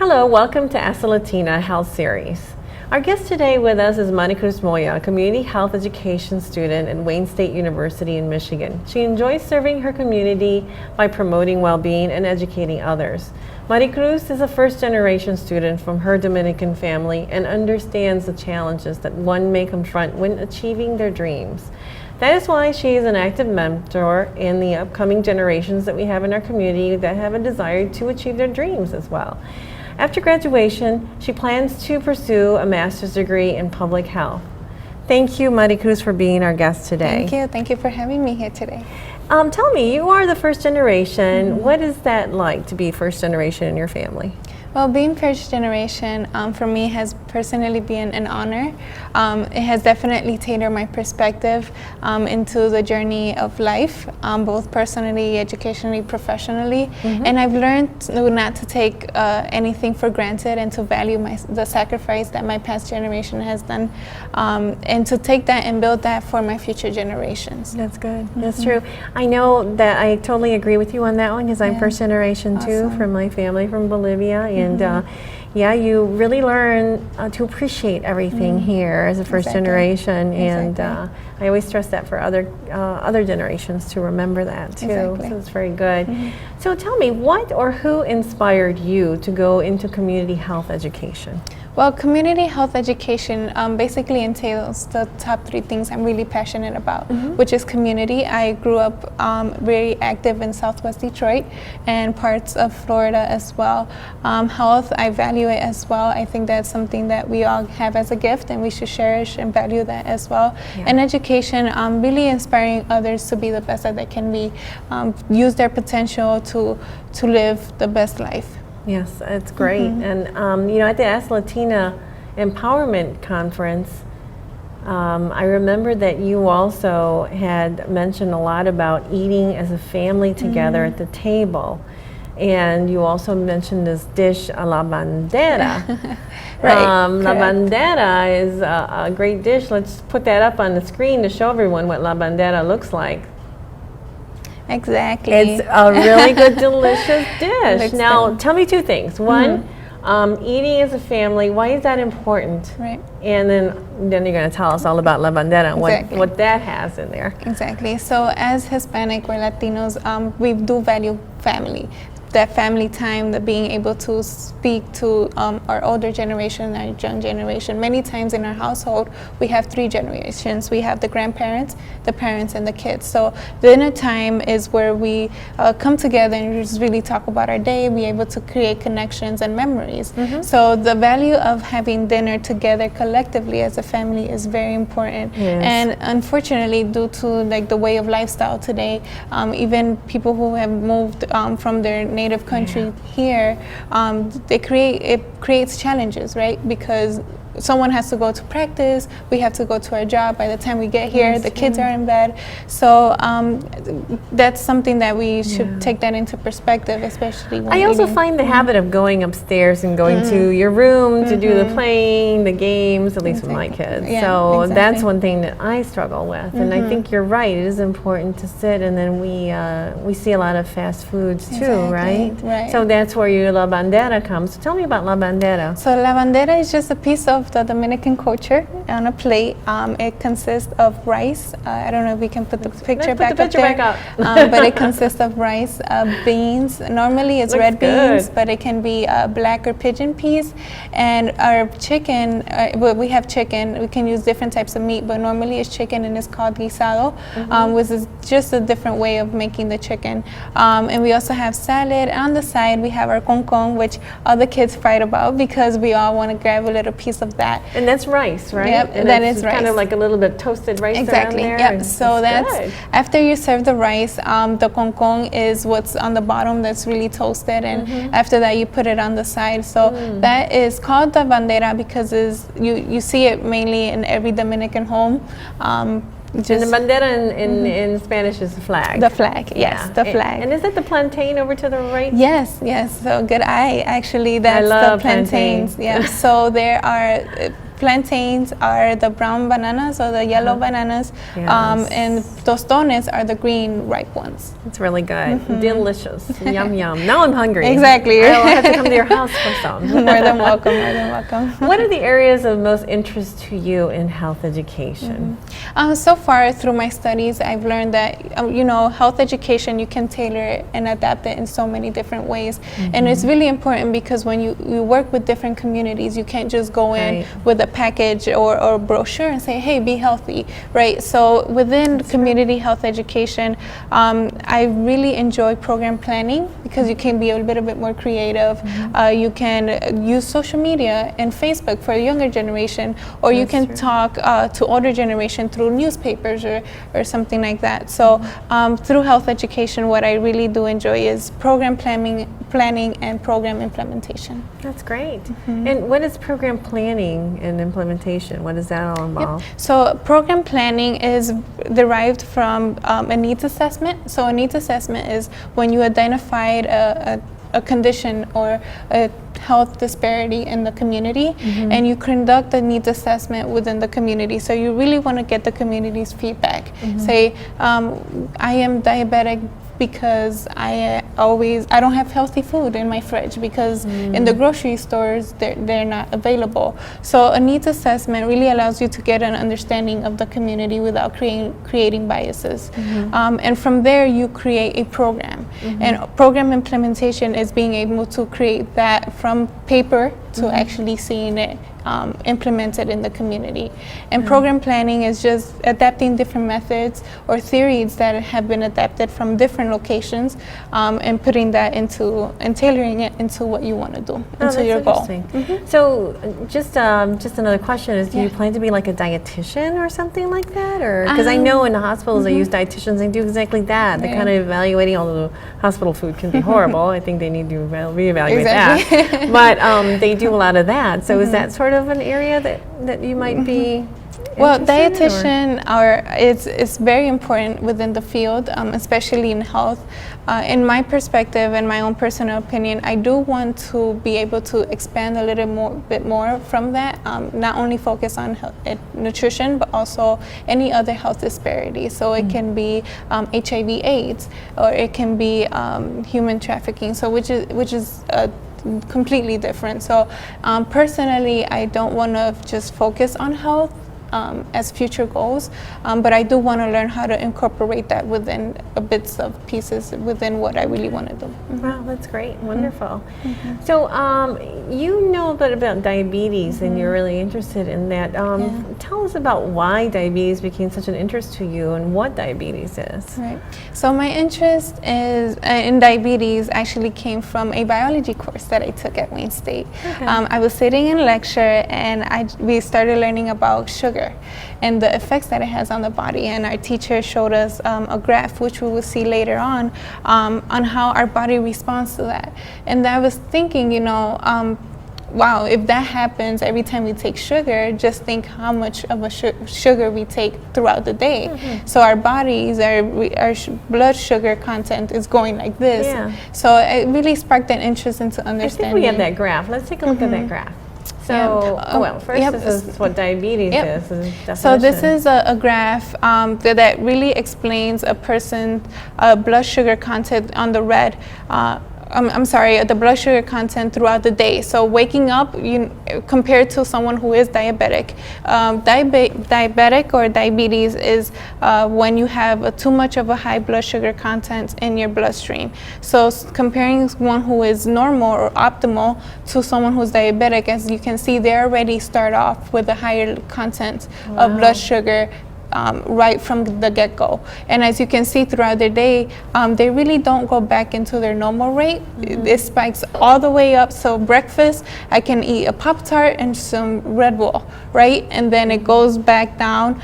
Hello, welcome to Ask the Latina Health Series. Our guest today with us is Maricruz Moya, a community health education student at Wayne State University in Michigan. She enjoys serving her community by promoting well-being and educating others. Maricruz is a first-generation student from her Dominican family and understands the challenges that one may confront when achieving their dreams. That is why she is an active mentor in the upcoming generations that we have in our community that have a desire to achieve their dreams as well. After graduation, she plans to pursue a master's degree in public health. Thank you, Maricruz, for being our guest today. Thank you. Thank you for having me here today. Tell me, you are the first generation. What is that like to be first generation in your family? Well, being first generation for me has personally been an honor. It has definitely tailored my perspective into the journey of life, both personally, educationally, professionally. And I've learned not to take anything for granted and to value the sacrifice that my past generation has done, and to take that and build that for my future generations. That's good. That's true. I know that I totally agree with you on that one because I'm first generation too, from my family from Bolivia. And yeah, you really learn to appreciate everything here as a first generation, and I always stress that for other generations to remember that too. So it's very good. So tell me, what or who inspired you to go into community health education? Well, community health education basically entails the top three things I'm really passionate about, which is community. I grew up very active in Southwest Detroit and parts of Florida as well. Health, I value it as well. I think that's something that we all have as a gift, and we should cherish and value that as well. And education, really inspiring others to be the best that they can be, use their potential to live the best life. Yes, it's great. And you know, at the Ask Latina Empowerment Conference, I remember that you also had mentioned a lot about eating as a family together at the table. And you also mentioned this dish, la bandera. La bandera is a great dish. Let's put that up on the screen to show everyone what la bandera looks like. Exactly. It's a really good, delicious dish. Now, tell me two things. One, eating as a family, why is that important? Right. And then you're going to tell us all about la bandera and what that has in there. Exactly. So as Hispanic or Latinos, we do value family. That family time, that being able to speak to our older generation, our young generation. Many times in our household, we have three generations. We have the grandparents, the parents, and the kids. So dinner time is where we come together and just really talk about our day, be able to create connections and memories. So the value of having dinner together collectively as a family is very important. And unfortunately, due to like the way of lifestyle today, even people who have moved from their native country here, it creates challenges, right? Because someone has to go to practice, we have to go to our job. By the time we get here, the kids are in bed. So that's something that we should take that into perspective, especially when I also find the habit of going upstairs and going to your room to do the playing, the games, at least with my kids. So that's one thing that I struggle with. And I think you're right, it is important to sit, and then we see a lot of fast foods too, right? So that's where your la bandera comes. So tell me about la bandera. So la bandera is just a piece of the Dominican culture on a plate. It consists of rice. I don't know if we can put the picture back up. But it consists of rice, beans. Normally it's red beans, but it can be black or pigeon peas. And our chicken, we have chicken. We can use different types of meat, but normally it's chicken and it's called guisado, which is just a different way of making the chicken. And we also have salad. On the side, we have our concon, which all the kids fight about because we all want to grab a little piece of that. And that's rice, right? Yep, and that is rice. Kind of like a little bit toasted rice around there. Yep. So that's after you serve the rice, the concon is what's on the bottom that's really toasted, and after that you put it on the side. So that is called the bandera because you see it mainly in every Dominican home. And the bandera in Spanish is the flag. The flag, yes, the flag. And is that the plantain over to the right? Yes, yes. So good eye. Actually, that's the plantains. Yeah. So there are plantains are the brown bananas or the yellow bananas, Yes. and tostones are the green ripe ones. It's really good. Delicious. Yum, yum. Now I'm hungry. Exactly. I'll have to come to your house for some. More than welcome, more than welcome. What are the areas of most interest to you in health education? So far through my studies, I've learned that, health education, you can tailor it and adapt it in so many different ways. And it's really important because when you work with different communities, you can't just go in with a package or a brochure and say, hey, be healthy, right? So within community health education, I really enjoy program planning because you can be a little bit more creative. You can use social media and Facebook for a younger generation, or you can talk to older generation through newspapers or something like that. So through health education, what I really do enjoy is program planning and program implementation. That's great. And what is program planning and implementation? What does that all involve? So program planning is derived from a needs assessment. So a needs assessment is when you identified a condition or a health disparity in the community, and you conduct a needs assessment within the community. So you really want to get the community's feedback. Say, I am diabetic because I don't have healthy food in my fridge because in the grocery stores they're not available. So a needs assessment really allows you to get an understanding of the community without creating biases. And from there you create a program. And program implementation is being able to create that from paper to actually seeing it implemented in the community. And program planning is just adapting different methods or theories that have been adapted from different locations, and putting that into and tailoring it into what you want to do, into your goal. So just another question is, do you plan to be like a dietitian or something like that? Or because I know in the hospitals they use dietitians, they do exactly that. They're kind of evaluating, although hospital food can be horrible. I think they need to reevaluate that. But they do a lot of that. So is that sort of an area that you might be well, dietitian it's very important within the field, especially in health. In my perspective and my own personal opinion, I do want to be able to expand a little bit more from that, not only focus on nutrition, but also any other health disparity. So it can be HIV/AIDS, or it can be human trafficking. So which is completely different. So personally, I don't want to just focus on health as future goals, but I do want to learn how to incorporate that within bits of pieces within what I really want to do. Wow, that's great. Wonderful. So you know a bit about diabetes, and you're really interested in that. Tell us about why diabetes became such an interest to you and what diabetes is. Right. So my interest in diabetes actually came from a biology course that I took at Wayne State. I was sitting in lecture, and we started learning about sugar and the effects that it has on the body, and our teacher showed us a graph, which we will see later on how our body responds to that. And I was thinking, wow, if that happens every time we take sugar, just think how much of a sugar we take throughout the day. So our bodies, our blood sugar content is going like this. So it really sparked an interest into understanding. I think we have that graph. Let's take a look at that graph. So, first, this is what diabetes is. So this is a graph that really explains a person's blood sugar content on the red. The blood sugar content throughout the day. So waking up, compared to someone who is diabetic. Diabetic or diabetes is when you have too much of a high blood sugar content in your bloodstream. So comparing one who is normal or optimal to someone who's diabetic, as you can see, they already start off with a higher content of blood sugar right from the get-go. And as you can see throughout their day, they really don't go back into their normal rate. It spikes all the way up. So breakfast, I can eat a Pop-Tart and some Red Bull, right? And then it goes back down.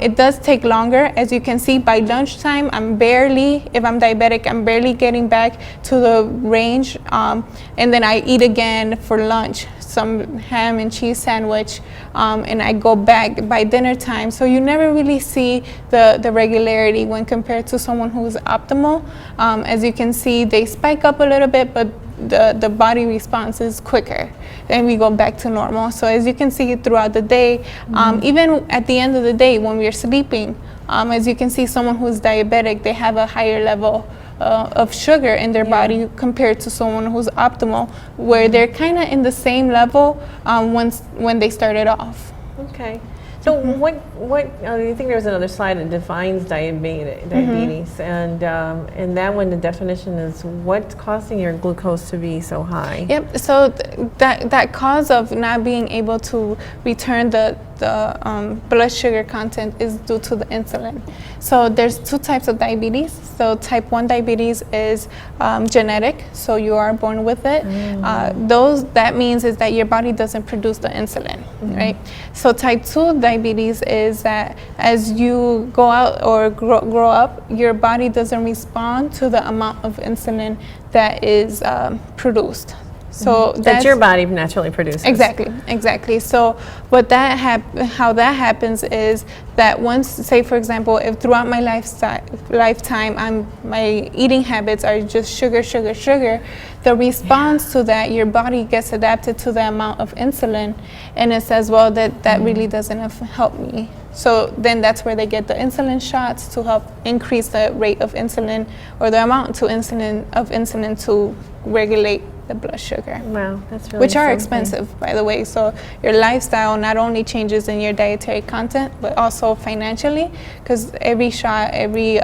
It does take longer. As you can see, by lunchtime, if I'm diabetic, I'm barely getting back to the range. And then I eat again for lunch, some ham and cheese sandwich, and I go back by dinner time. So you never really see the regularity when compared to someone who's optimal. As you can see, they spike up a little bit, but the body response is quicker, and we go back to normal. So as you can see throughout the day, even at the end of the day when we're sleeping, as you can see, someone who's diabetic, they have a higher level of sugar in their body compared to someone who's optimal, where they're kind of in the same level when they started off. Okay. So what I think there's another slide that defines diabetes, and that one, the definition is what's causing your glucose to be so high. Yep. So that cause of not being able to return the blood sugar content is due to the insulin. So there's two types of diabetes. So type 1 diabetes is genetic, so you are born with it. That means is that your body doesn't produce the insulin, right? So type 2 diabetes is that as you go out or grow up, your body doesn't respond to the amount of insulin that is produced. So that your body naturally produces. Exactly. So how that happens is that once, say for example, if throughout my lifetime my eating habits are just sugar, the response to that, your body gets adapted to the amount of insulin, and it says, well, that really doesn't help me. So then that's where they get the insulin shots to help increase the rate of insulin or the amount of insulin to regulate the blood sugar. Wow, that's really which are expensive, by the way. So your lifestyle not only changes in your dietary content, but also financially, because every shot, every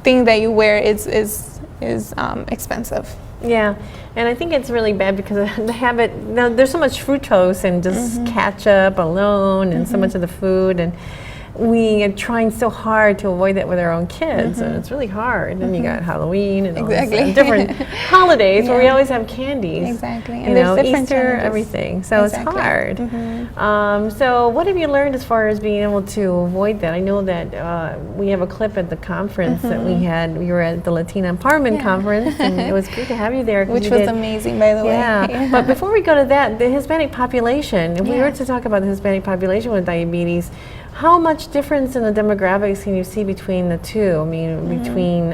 thing that you wear is expensive. Yeah, and I think it's really bad because the habit, now there's so much fructose and just ketchup alone and so much of the food, and we are trying so hard to avoid that with our own kids, and it's really hard. And then you got Halloween and all these different holidays where we always have candies. Exactly. And there's different Easter, everything. So it's hard. So what have you learned as far as being able to avoid that? I know that we have a clip at the conference that we had. We were at the Latina Empowerment Conference, and it was great to have you there. Which was amazing, by the way. Yeah. But before we go to that, the Hispanic population, if we were to talk about the Hispanic population with diabetes, how much difference in the demographics can you see between the two? I mean, between,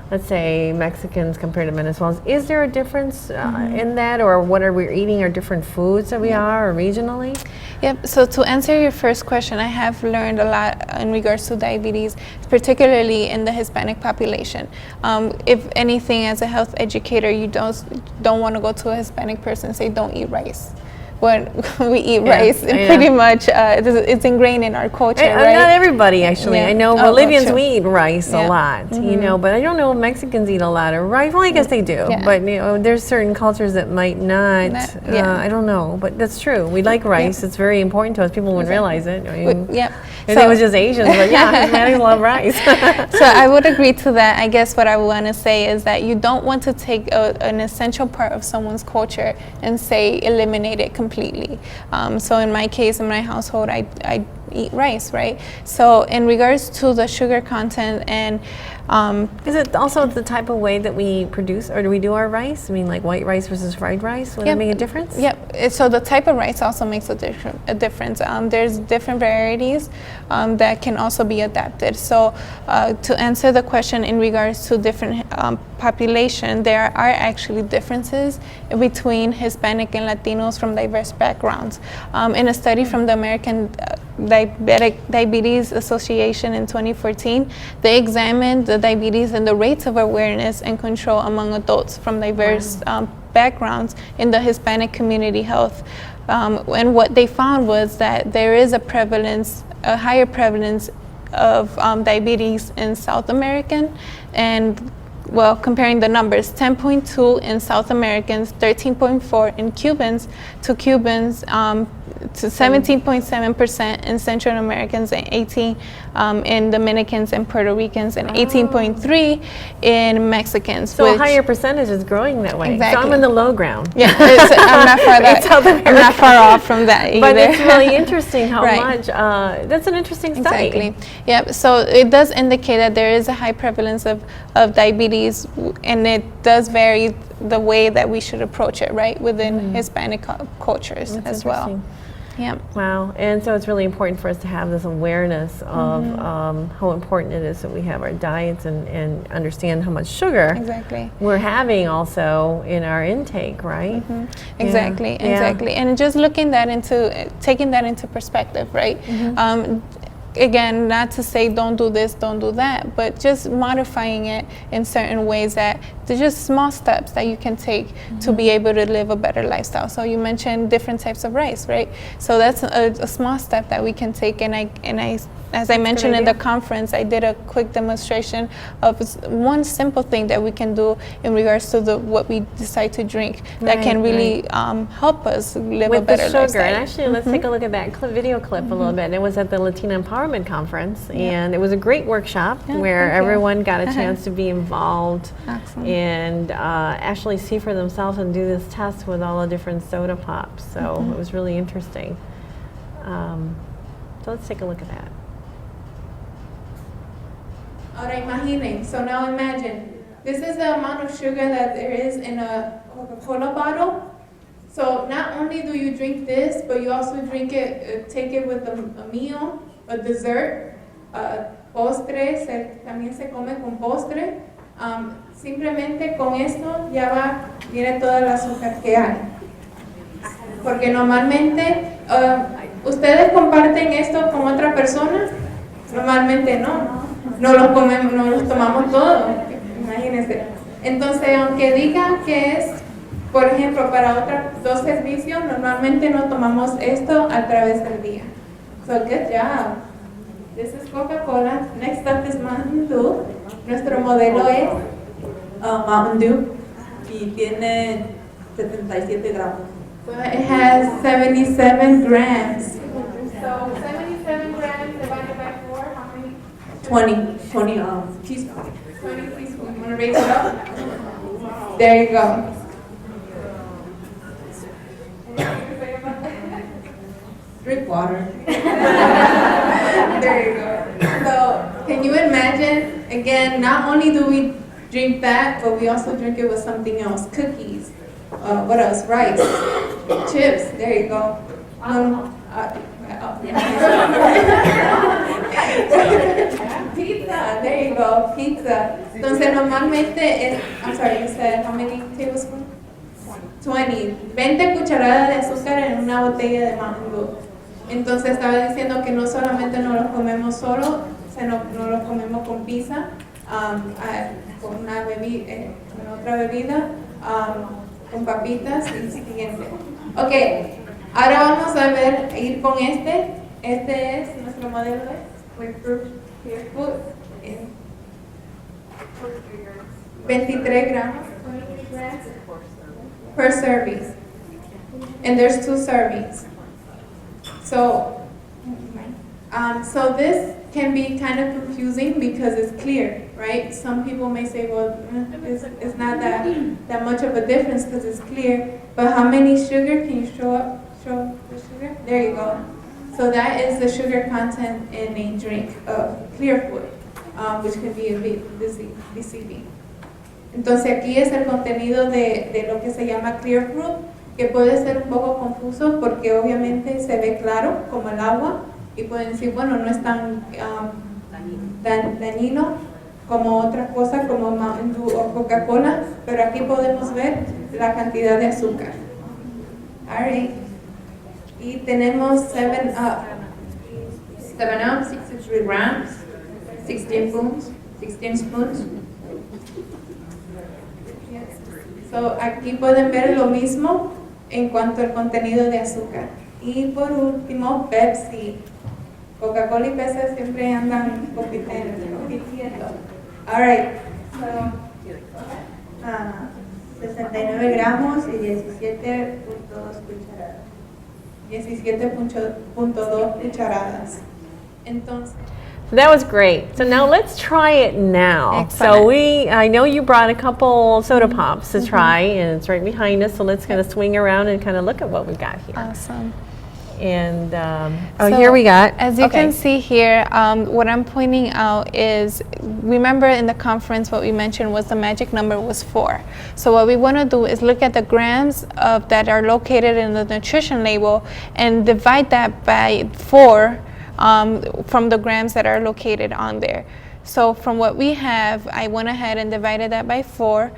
let's say, Mexicans compared to Venezuelans. Is there a difference in that, or what are we eating, or different foods that we are, or regionally? Yep, so to answer your first question, I have learned a lot in regards to diabetes, particularly in the Hispanic population. If anything, as a health educator, you don't want to go to a Hispanic person and say, don't eat rice. When we eat rice, pretty much it's ingrained in our culture, right? Not everybody, actually. I know Bolivians, we eat rice a lot, you know, but I don't know if Mexicans eat a lot of rice. Well, I guess they do, but you know, there's certain cultures that might not. I don't know, but that's true. We like rice. It's very important to us. People wouldn't realize it. I mean, if it was just Asians, but Hispanics love rice. So I would agree to that. I guess what I want to say is that you don't want to take an essential part of someone's culture and say eliminate it completely. So in my case, in my household, I eat rice, right? So in regards to the sugar content and is it also the type of way that we produce, or do we do our rice? I mean, like white rice versus fried rice, would that make a difference? Yep, so the type of rice also makes a difference. There's different varieties that can also be adapted. So to answer the question in regards to different population, there are actually differences between Hispanic and Latinos from diverse backgrounds. In a study from the American Diabetes Association in 2014, they examined the diabetes and the rates of awareness and control among adults from diverse backgrounds in the Hispanic community health. And what they found was that there is a higher prevalence of diabetes in South American, and comparing the numbers, 10.2 in South Americans, 13.4 in Cubans, to 17.7% in Central Americans, and 18 in Dominicans and Puerto Ricans, and 18.3 in Mexicans. So a higher percentage is growing that way. Exactly. So I'm in the low ground. Yeah, I'm not far off from that either. But it's really interesting how much, that's an interesting study. Exactly. Yep, so it does indicate that there is a high prevalence of diabetes, and it does vary the way that we should approach it, right, within Hispanic cultures as well. Yep. Wow. And so it's really important for us to have this awareness of how important it is that we have our diets and understand how much sugar Exactly. we're having also in our intake, right? Exactly, Yeah. exactly. And just taking that into perspective, right? Again, not to say don't do this, don't do that, but just modifying it in certain ways that they're just small steps that you can take to be able to live a better lifestyle. So you mentioned different types of rice, right? So that's a small step that we can take. And I as I mentioned in the conference, I did a quick demonstration of one simple thing that we can do in regards to what we decide to drink that can really help us live a better lifestyle. With the sugar, and actually let's take a look at that video clip a little bit. And it was at the Latina Empowerment Conference, and it was a great workshop where everyone got a chance to be involved and actually see for themselves and do this test with all the different soda pops. So it was really interesting. So let's take a look at that. Ahora imaginen, so now imagine, this is the amount of sugar that there is in a Coca-Cola bottle. So not only do you drink this, but you also drink it, take it with a meal, a dessert, postre, también se come con postre. Simplemente con esto ya viene toda la azúcar que hay. Porque normalmente, ¿ustedes comparten esto con otra persona? Normalmente no. No los comemos, no los tomamos todos, imagínense. Entonces, aunque diga que es, por ejemplo, para dos servicios, normalmente no tomamos esto a través del día. So, good job. This is Coca-Cola. Next up is Mountain Dew. Nuestro modelo es Mountain Dew y tiene 77 gramos. So it has 77 grams. So 77 grams divided by 4, how many? 20 teaspoons. 20 teaspoons. You want to raise it up? There you go. Drink water. There you go. So, can you imagine? Again, not only do we drink that, but we also drink it with something else. Cookies. What else? Rice. Chips. There you go. Pizza, there you go, pizza. Entonces normalmente I'm sorry, you said how many tablespoons? 20 cucharadas de azúcar en una botella de Mountain Dew. Entonces estaba diciendo que no solamente no los comemos solo, sino no los comemos con pizza, con con otra bebida, con papitas y siguiente. Ok, ahora vamos a ir con este. Este es nuestro modelo de Clear Food. 23 gramos per serving. And there's 2 servings. So this can be kind of confusing because it's clear, right? Some people may say, well, it's not that much of a difference because it's clear. But how many sugar? Can you show the sugar? There you go. So that is the sugar content in a drink of Clear Food, which can be a bit deceiving. Entonces aquí es el contenido de lo que se llama Clear Fruit, que puede ser un poco confuso porque obviamente se ve claro como el agua y pueden decir, bueno, no es tan dañino como otras cosas como Mountain Dew o Coca-Cola, pero aquí podemos ver la cantidad de azúcar. Alright. Y tenemos 7 Up, 63 grams, 16 spoons. So, aquí pueden ver lo mismo en cuanto al contenido de azúcar. Y por último, Pepsi. Coca-Cola y Pepsi siempre andan compitiendo. Alright, so, 69 gramos y 17.2 cucharadas. 17.2 cucharadas. Entonces, So that was great. So now let's try it now. Excellent. So I know you brought a couple soda pops to try, and it's right behind us. So let's kind of swing around and kind of look at what we've got here. Awesome. And So, here we got. As you can see here, what I'm pointing out is, remember in the conference what we mentioned was the magic number was 4. So what we want to do is look at the grams that are located in the nutrition label and divide that by 4 from the grams that are located on there. So from what we have, I went ahead and divided that by 4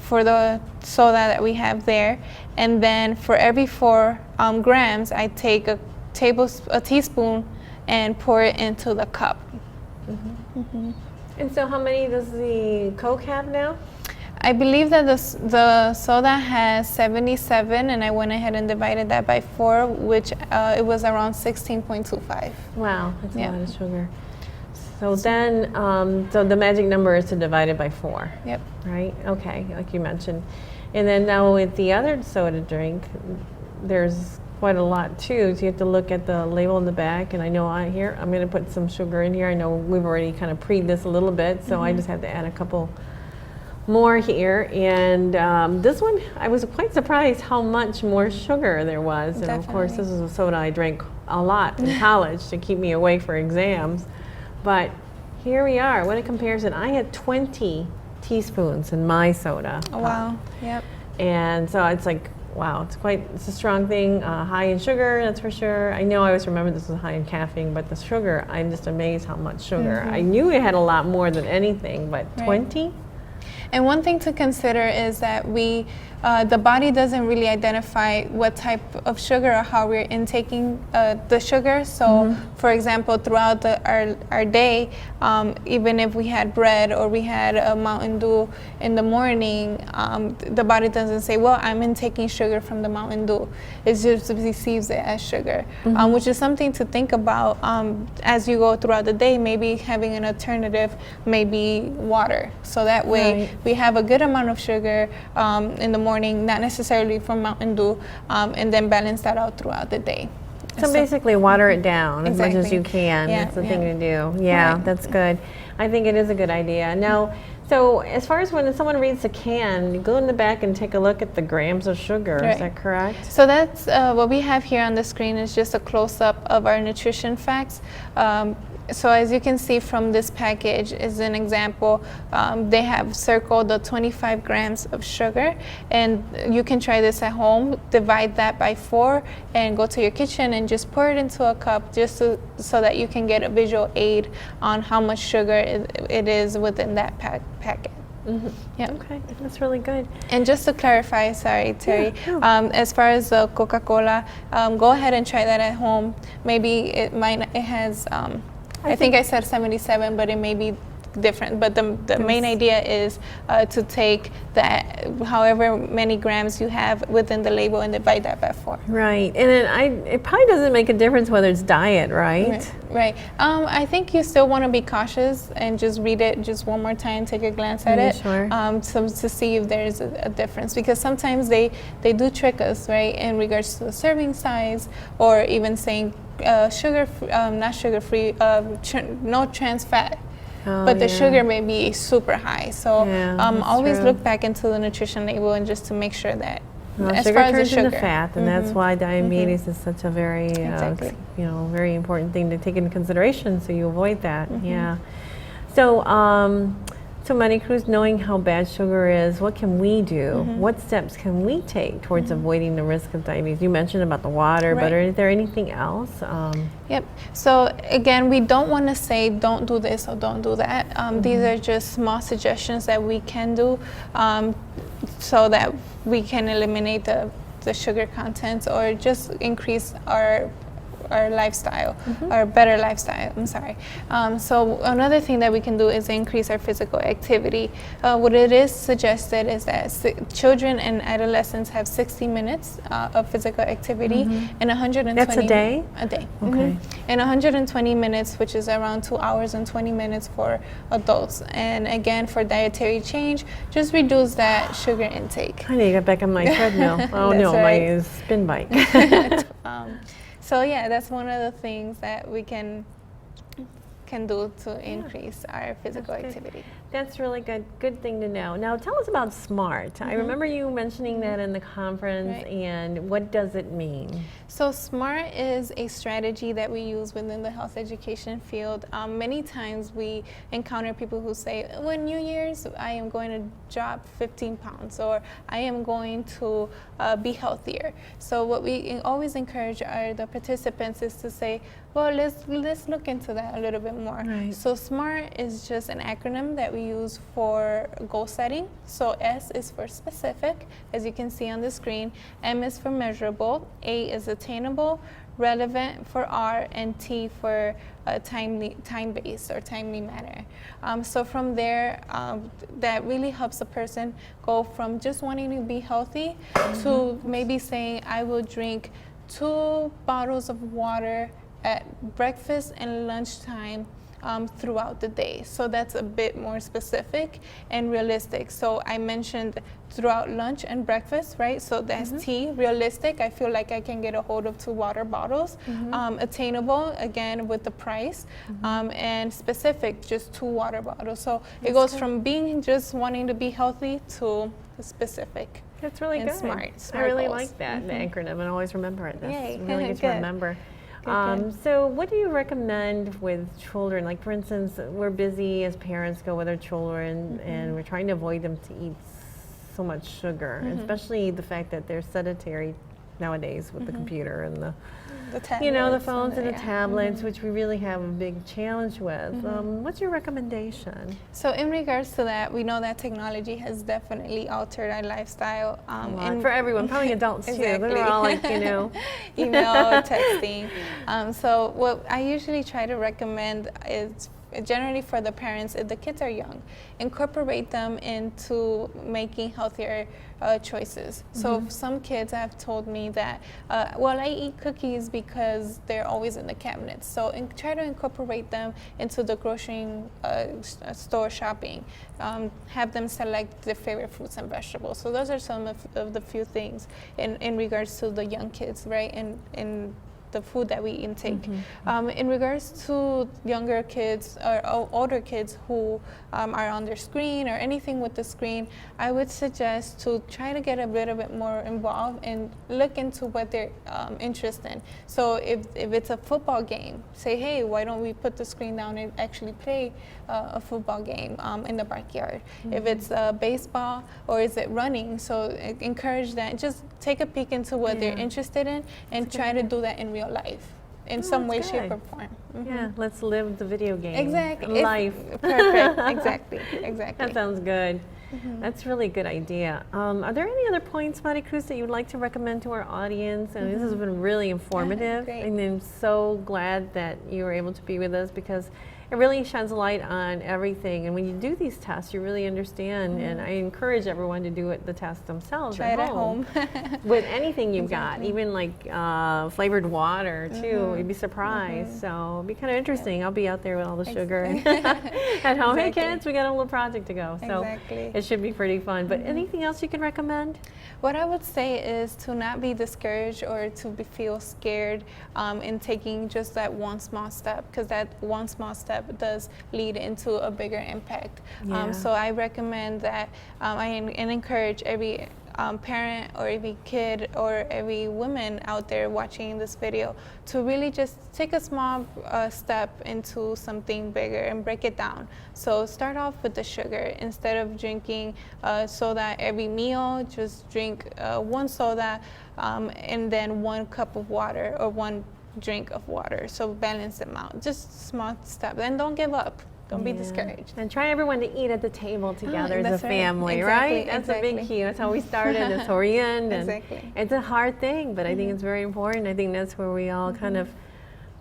for the soda that we have there. And then for every 4 grams, I take a teaspoon and pour it into the cup. And so how many does the Coke have now? I believe that the soda has 77, and I went ahead and divided that by 4, which it was around 16.25. Wow, that's a lot of sugar. So then, so the magic number is to divide it by 4. Yep. Right? Okay, like you mentioned. And then now with the other soda drink, there's quite a lot too. So you have to look at the label in the back. And I know I'm going to put some sugar in here. I know we've already kind of pre'd this a little bit, so I just have to add a couple more here. And this one, I was quite surprised how much more sugar there was. And of course, this is a soda I drank a lot in college to keep me awake for exams. But here we are. What a comparison. I had 20 teaspoons in my soda. Oh, wow. Yep. And so it's like, wow, it's a strong thing. High in sugar, that's for sure. I know I always remember this was high in caffeine, but the sugar, I'm just amazed how much sugar. I knew it had a lot more than anything, but 20? And one thing to consider is that the body doesn't really identify what type of sugar or how we're intaking the sugar. So, for example, throughout our day, even if we had bread or we had a Mountain Dew in the morning, the body doesn't say, well, I'm intaking sugar from the Mountain Dew. It just receives it as sugar, which is something to think about as you go throughout the day. Maybe having an alternative, maybe water. So that way we have a good amount of sugar in the morning, not necessarily from Mountain Dew, and then balance that out throughout the day. So basically water it down as much as you can. Yeah, that's the thing to do. Yeah, that's good. I think it is a good idea. Now, so as far as when someone reads the can, you go in the back and take a look at the grams of sugar. Is that correct? So that's what we have here on the screen is just a close-up of our nutrition facts. So as you can see from this package is an example, they have circled the 25 grams of sugar, and you can try this at home, divide that by 4 and go to your kitchen and just pour it into a cup just so that you can get a visual aid on how much sugar it is within that packet. Yeah. Okay, that's really good. And just to clarify, sorry, Terry, as far as the Coca-Cola, go ahead and try that at home. Maybe it has, I think I said 77, but it may be different. But the main idea is to take that, however many grams you have within the label, and divide that by 4. Right, and then it probably doesn't make a difference whether it's diet, right? Right. I think you still want to be cautious and just read it just one more time, take a glance at it, so to see if there's a difference, because sometimes they do trick us, right, in regards to the serving size, or even saying not sugar-free, no trans fat. But the sugar may be super high. So always look back into the nutrition label and just to make sure that as sugar far as turns the sugar into fat, and that's why diabetes is such a very very important thing to take into consideration, so you avoid that. Yeah. So so Maricruz, knowing how bad sugar is, what can we do? What steps can we take towards avoiding the risk of diabetes? You mentioned about the water, but is there anything else? Yep. So again, we don't want to say don't do this or don't do that. These are just small suggestions that we can do so that we can eliminate the sugar contents or just increase our lifestyle, our better lifestyle, I'm sorry. So another thing that we can do is increase our physical activity. What it is suggested is that children and adolescents have 60 minutes of physical activity and 120. That's a day? A day. Okay. And 120 minutes, which is around 2 hours and 20 minutes for adults. And again, for dietary change, just reduce that sugar intake. I need to get back on my treadmill. Oh no, my spin bike. So yeah, that's one of the things that we can do to increase our physical activity. That's really good thing to know. Now tell us about SMART. I remember you mentioning that in the conference, Right. and what does it mean? So SMART is a strategy that we use within the health education field. Many times we encounter people who say, well, New Year's, I am going to drop 15 pounds, or I am going to be healthier. So what we always encourage the participants is to say, well, let's look into that a little bit more. Right. So SMART is just an acronym that we use for goal setting. So S is for specific, as you can see on the screen. M is for measurable. A is attainable. Relevant for R, and T for time-based or timely manner. So from there, that really helps a person go from just wanting to be healthy to maybe saying, I will drink 2 bottles of water at breakfast and lunchtime throughout the day. So that's a bit more specific and realistic. So I mentioned throughout lunch and breakfast, right? So that's T, realistic. I feel like I can get a hold of 2 water bottles. Attainable, again, with the price. And specific, just 2 water bottles. So it goes from being just wanting to be healthy to specific. That's really and good. Smart I really goals. like that, the acronym, and always remember it. That's Yay. really good to Good. remember. Good. So what do you recommend with children? Like, for instance, we're busy as parents, go with our children, and we're trying to avoid them to eat so much sugar, especially the fact that they're sedentary nowadays with the computer and the tablets phones and the yeah. tablets, which we really have a big challenge with. What's your recommendation? So in regards to that, we know that technology has definitely altered our lifestyle. And for everyone, probably adults too. Exactly. They're all like, email, texting. So what I usually try to recommend is generally for the parents, if the kids are young, incorporate them into making healthier choices. So some kids have told me that, well, I eat cookies because they're always in the cabinets. So try to incorporate them into the grocery store shopping. Have them select their favorite fruits and vegetables. So those are some of the few things in regards to the young kids, right? In the food that we intake. In regards to younger kids or older kids who are on their screen or anything with the screen, I would suggest to try to get a little bit more involved and look into what they're interested in. So if it's a football game, say, hey, why don't we put the screen down and actually play a football game in the backyard? If it's baseball, or is it running? So encourage that. Just take a peek into what they're interested in and try to do that in real life in some way, shape, or form. Yeah, let's live the video game. Exactly. Life. Perfect. Exactly. That sounds good. That's a really good idea. Are there any other points, Maricruz, that you would like to recommend to our audience? And this has been really informative. Great. And I'm so glad that you were able to be with us, because it really shines a light on everything. And when you do these tests, you really understand. And I encourage everyone to do the test themselves Try it at home. with anything you've got, even like flavored water too. You'd be surprised. So it'd be kind of interesting. I'll be out there with all the sugar at home. Hey kids, we got a little project to go. So it should be pretty fun. But anything else you can recommend? What I would say is to not be discouraged or to feel scared in taking just that one small step, because that one small step does lead into a bigger impact. So I recommend that and encourage every parent or every kid or every woman out there watching this video to really just take a small step into something bigger and break it down. So start off with the sugar. Instead of drinking soda every meal, just drink 1 soda and then 1 cup of water or 1 drink of water. So balance them out. Just small steps. And don't give up. Don't be discouraged. And try everyone to eat at the table together as a right. family, Exactly, right? That's exactly. a big key. That's how we started. That's how we end. And Exactly. it's a hard thing, but I think it's very important. I think that's where we all kind of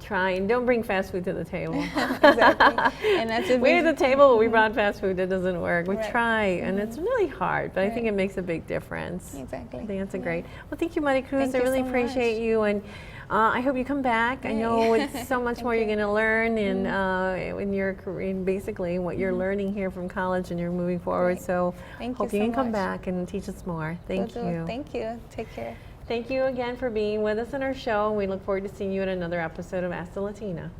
try and don't bring fast food to the table. Exactly. And that's we're at the table, but we brought fast food. That doesn't work. We Right. try, and it's really hard, but I think it makes a big difference. Exactly. I think that's a great. Well, thank you, Maricruz. Thank I you really so appreciate much. you, and I hope you come back. I know it's so much more you're going to learn in your career, basically what you're learning here from college, and you're moving forward. Right. So Thank hope you you so can come much. back and teach us more. Thank Will do. you. Thank you. Take care. Thank you again for being with us on our show. We look forward to seeing you in another episode of Ask the Latina.